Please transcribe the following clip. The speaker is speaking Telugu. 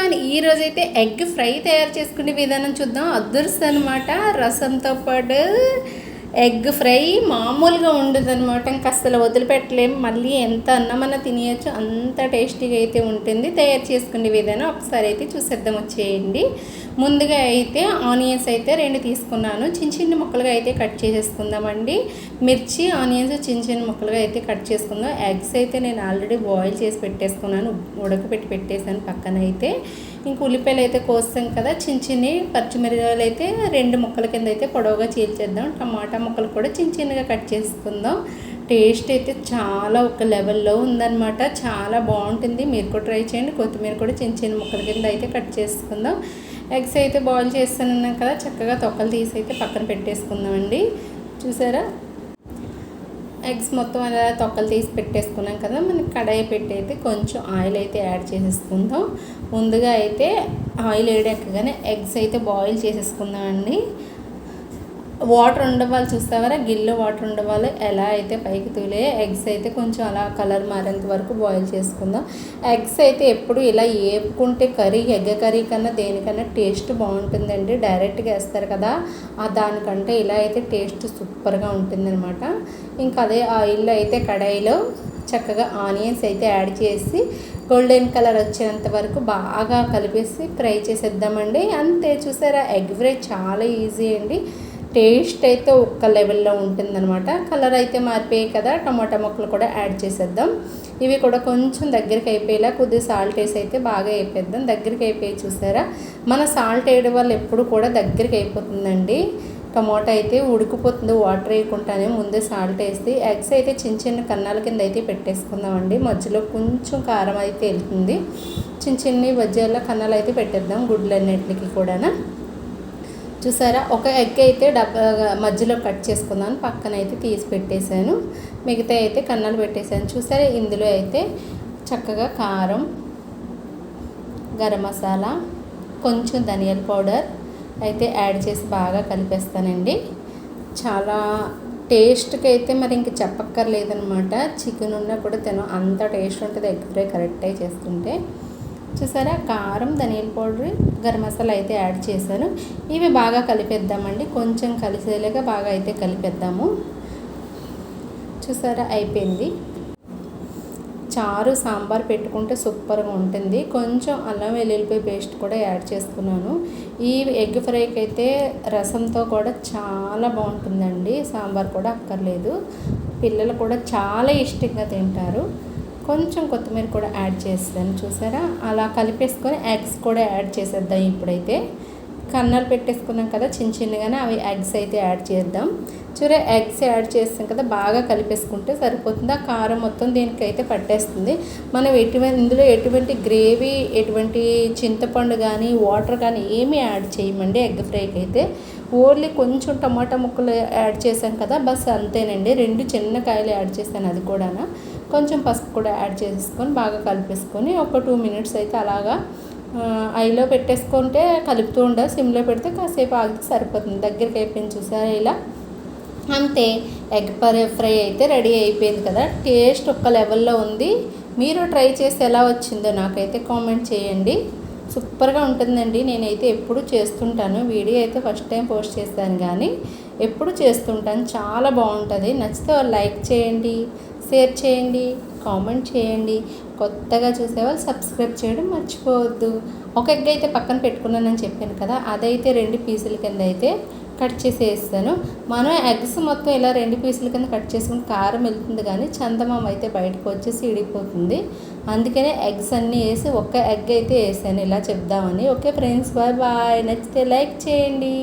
ఎవ్రీవన్, ఈరోజైతే ఎగ్ ఫ్రై తయారు చేసుకునే విధానం చూద్దాం. అదృష్టం అనమాట. రసంతో పాటు ఎగ్ ఫ్రై మామూలుగా ఉండదు అనమాట. ఇంకా అసలు వదిలిపెట్టలేం. మళ్ళీ ఎంత అన్నమన్నా తినేయచ్చు, అంత టేస్టీగా అయితే ఉంటుంది. తయారు చేసుకునే విధానం ఒకసారి అయితే చూసేద్దాం, వచ్చేయండి. ముందుగా అయితే ఆనియన్స్ అయితే 2 తీసుకున్నాను. చిన్న చిన్న ముక్కలుగా అయితే కట్ చేసేసుకుందామండి. మిర్చి, ఆనియన్స్ చిన్న చిన్న ముక్కలుగా అయితే కట్ చేసుకుందాం. ఎగ్స్ అయితే నేను ఆల్రెడీ బాయిల్ చేసి పెట్టేసుకున్నాను, ఉడకపెట్టి పెట్టేసాను పక్కన అయితే. ఇంక ఉల్లిపాయలు అయితే కోస్తాం కదా, చిన్న చిన్ని పచ్చిమిరపకాయలు అయితే 2 ముక్కల కింద అయితే పొడవుగా చీల్చేద్దాం. టమాటా ముక్కలు కూడా చిన్న చిన్నగా కట్ చేసుకుందాం. టేస్ట్ అయితే చాలా ఒక లెవెల్లో ఉందన్నమాట. చాలా బాగుంటుంది, మీరు కూడా ట్రై చేయండి. కొత్తిమీర కూడా చిన్న చిన్న ముక్కల కింద అయితే కట్ చేసుకుందాం. ఎగ్స్ అయితే బాయిల్ చేస్తున్నాం కదా, చక్కగా తొక్కలు తీసి అయితే పక్కన పెట్టేసుకుందామండి. చూసారా, ఎగ్స్ మొత్తం అలా తొక్కలు తీసి పెట్టేసుకున్నాం కదా. మనకి కడాయి పెట్టి అయితే కొంచెం ఆయిల్ అయితే యాడ్ చేసేసుకుందాం. ముందుగా అయితే ఆయిల్ వేడెక్కగానే ఎగ్స్ అయితే బాయిల్ చేసేసుకుందామండి. వాటర్ ఉండవాలి, చూస్తావారా, గిల్లో వాటర్ ఉండవాలి. ఎలా అయితే పైకి తూలే ఎగ్స్ అయితే కొంచెం అలా కలర్ మారేంత వరకు బాయిల్ చేసుకుందాం. ఎగ్స్ అయితే ఎప్పుడు ఇలా వేపుకుంటే ఎగ్ కర్రీ కన్నా దేనికన్నా టేస్ట్ బాగుంటుందండి. డైరెక్ట్గా వేస్తారు కదా, దానికంటే ఇలా అయితే టేస్ట్ సూపర్గా ఉంటుందన్నమాట. ఇంకా అదే ఆయిల్లో అయితే కడాయిలో చక్కగా ఆనియన్స్ అయితే యాడ్ చేసి గోల్డెన్ కలర్ వచ్చేంత వరకు బాగా కలిపేసి ఫ్రై చేసేద్దామండి. అంతే, చూసారా, ఎగ్ ఫ్రై చాలా ఈజీ అండి. టేస్ట్ అయితే ఒక్క లెవెల్లో ఉంటుందన్నమాట. కలర్ అయితే మారిపోయాయి కదా, టమాటా ముక్కలు కూడా యాడ్ చేసేద్దాం. ఇవి కూడా కొంచెం దగ్గరికి అయిపోయేలా కొద్దిగా సాల్ట్ వేసి అయితే బాగా అయిపోద్దాం. దగ్గరికి అయిపోయి చూసారా, మన సాల్ట్ వేయడం వల్ల ఎప్పుడు కూడా దగ్గరికి అయిపోతుందండి. టమాటా అయితే ఉడికిపోతుంది వాటర్ వేయకుండానే, ముందే సాల్ట్ వేసి. ఎగ్స్ అయితే చిన్న చిన్న కన్నాల కింద అయితే పెట్టేసుకుందామండి. మధ్యలో కొంచెం కారం అయితే వెళ్తుంది. చిన్న చిన్న బజ్జీల కన్నాలు అయితే పెట్టేద్దాం గుడ్లన్నిటికి కూడా. చూసారా, ఒక ఎగ్ అయితే మధ్యలో కట్ చేసుకుందాను, పక్కన అయితే తీసి పెట్టేశాను. మిగతా అయితే కన్నాలు పెట్టేశాను. చూసారా, ఇందులో అయితే చక్కగా కారం, గరం మసాలా, కొంచెం ధనియాల పౌడర్ అయితే యాడ్ చేసి బాగా కలిపేస్తానండి. చాలా టేస్ట్కి అయితే మరి ఇంక చెప్పక్కర్లేదనమాట. చికెన్ ఉన్నా కూడా అంత టేస్ట్ ఉంటుంది ఎగ్ ఫ్రై కరెక్ట్గా చేసుకుంటే. చూసారా, కారం, ధనియాల పౌడర్, గరం మసాలా అయితే యాడ్ చేశాను. ఇవి బాగా కలిపేద్దామండి. కొంచెం కలిసేలాగా బాగా అయితే కలిపేద్దాము. చూసారా, అయిపోయింది. చారు సాంబార్ పెట్టుకుంటే సూపర్గా ఉంటుంది. కొంచెం అల్లం వెల్లుల్లిపాయ పేస్ట్ కూడా యాడ్ చేసుకున్నాను. ఈ ఎగ్ ఫ్రైకి అయితే రసంతో కూడా చాలా బాగుంటుందండి. సాంబార్ కూడా అక్కర్లేదు, పిల్లలు కూడా చాలా ఇష్టంగా తింటారు. కొంచెం కొత్తిమీర కూడా యాడ్ చేస్తాను. చూసారా, అలా కలిపేసుకొని ఎగ్స్ కూడా యాడ్ చేసేద్దాం. ఇప్పుడైతే కన్నాలు పెట్టేసుకున్నాం కదా చిన్న చిన్నగానే, అవి ఎగ్స్ అయితే యాడ్ చేద్దాం. చూరే, ఎగ్స్ యాడ్ చేస్తాం కదా, బాగా కలిపేసుకుంటే సరిపోతుంది. ఆ కారం మొత్తం దీనికైతే పట్టేస్తుంది. మనం ఇందులో ఎటువంటి గ్రేవీ, ఎటువంటి చింతపండు కానీ వాటర్ కానీ ఏమీ యాడ్ చేయమండి ఎగ్ ఫ్రైకి అయితే. ఓన్లీ కొంచెం టమాటా ముక్కలు యాడ్ చేసాం కదా, బస్ అంతేనండి. 2 చిన్న కాయలు యాడ్ చేశాను, అది కూడా. కొంచెం పసుపు కూడా యాడ్ చేసేసుకొని బాగా కలిపేసుకొని ఒక 2 మినిట్స్ అయితే అలాగా ఐలో పెట్టేసుకుంటే కలుపుతూ ఉండాలి. సిమ్లో పెడితే కాసేపు ఆగితే సరిపోతుంది. దగ్గరికి అయిపోయింది. చూసారా, ఇలా అంతే. ఎగ్ ఫ్రై అయితే రెడీ అయిపోయింది కదా. టేస్ట్ ఒక్క లెవెల్లో ఉంది. మీరు ట్రై చేసి ఎలా వచ్చిందో నాకైతే కామెంట్ చేయండి. సూపర్గా ఉంటుందండి. నేనైతే ఎప్పుడు చేస్తుంటాను. వీడియో అయితే ఫస్ట్ టైం పోస్ట్ చేస్తాను కానీ ఎప్పుడు చేస్తుంటాను. చాలా బాగుంటుంది. నచ్చితే లైక్ చేయండి, షేర్ చేయండి, కామెంట్ చేయండి. కొత్తగా చూసేవాళ్ళు సబ్స్క్రైబ్ చేయడం మర్చిపోవద్దు. ఒక ఎగ్ అయితే పక్కన పెట్టుకున్నానని చెప్పాను కదా, అదైతే 2 పీసుల కింద అయితే కట్ చేసి వేస్తాను. మనం ఎగ్స్ మొత్తం ఇలా 2 పీసుల కింద కట్ చేసుకుని కారం వెళ్తుంది కానీ చందమామ అయితే బయటకు వచ్చేసి ఇడిపోతుంది. అందుకనే ఎగ్స్ అన్నీ వేసి ఒక్క ఎగ్ అయితే వేసాను, ఇలా చెప్దామని. Okay friends, bye bye. నచ్చితే లైక్ చేయండి.